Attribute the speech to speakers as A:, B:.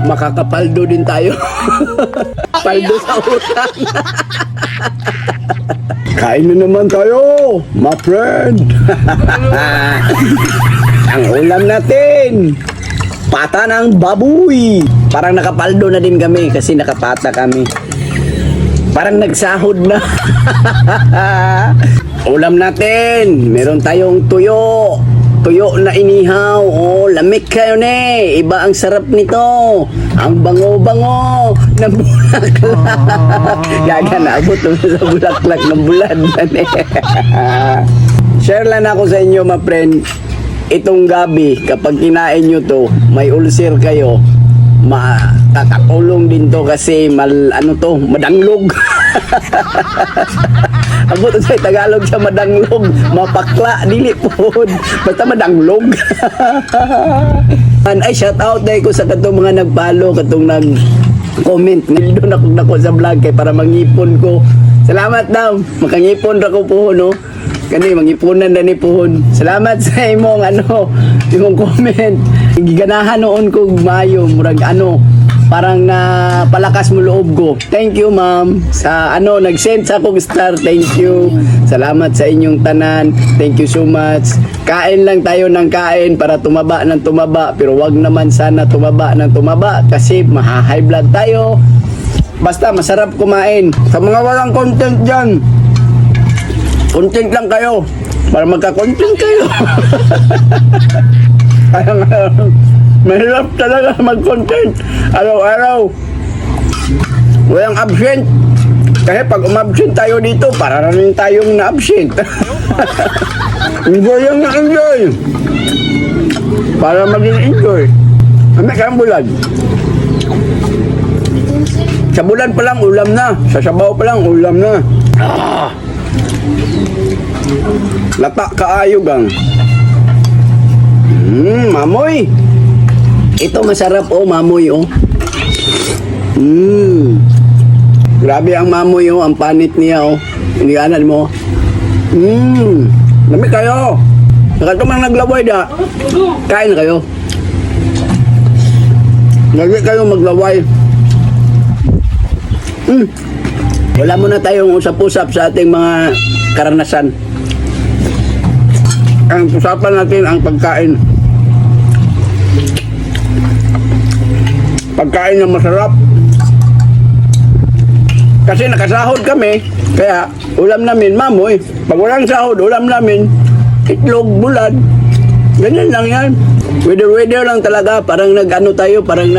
A: makakapaldo din tayo. Paldo sa utang. Kain na naman tayo, my friend. Ang ulam natin, pata ng baboy. Parang nakapaldo na din kami kasi nakapata kami. Parang nagsahod na. Ulam natin, meron tayong tuyo. Tuyo na inihaw. Oh, lamig kayo ne. Iba ang sarap nito. Ang bango-bango ng bulaklak. Gaga na, abot sa bulaklak ng bulan. Share lang ako sa inyo, my friend. Itong gabi, kapag kinain nyo to, may ulcer kayo, makakatulong din to kasi madanglog. Abot sa Tagalog sa madanglog, mapakla, dili pod, basta madanglog. Ay, shout out dahil ko sa katong mga nagpalo, katong nag-comment. Nildo na kong nako sa vlog kay para mangipon ko. Salamat daw, makangipon ra ko po, no? Kani mangipunan na ni puhon. Salamat sa imong imong comment. Giganahan noon ko mayo murag parang na palakas mo loob ko. Thank you, ma'am. Sa nag-send sa akong star. Thank you. Salamat sa inyong tanan. Thank you so much. Kain lang tayo ng kain para tumaba ng tumaba, pero wag naman sana tumaba ng tumaba kasi maha-high blood tayo. Basta masarap kumain. Sa mga walang content diyan, content lang kayo para magka-content kayo. Mahirap talaga mag-content araw-araw. Walang absent. Kasi pag umabsent tayo dito, para rin tayong na-absent. Enjoy yung na-enjoy. Para maging enjoy. Ano kayang bulan? Sa bulan pa lang, ulam na. Sa sabaw pa lang, ulam na. Lata kaayo gang. Mamoy. Ito masarap mamoy Grabe ang mamoy ang panit niya Iniganan mo. Dami kayo. Nakatumang naglaway da. Kain kayo. Lagi kayo maglaway. Wala muna tayong usap-usap sa ating mga karanasan. Ang usapan natin ang pagkain. Pagkain na masarap. Kasi nakasahod kami, kaya ulam namin mamoy. Pag walang sahod, ulam namin itlog, bulad. Ganyan lang yan. Weather lang talaga, parang parang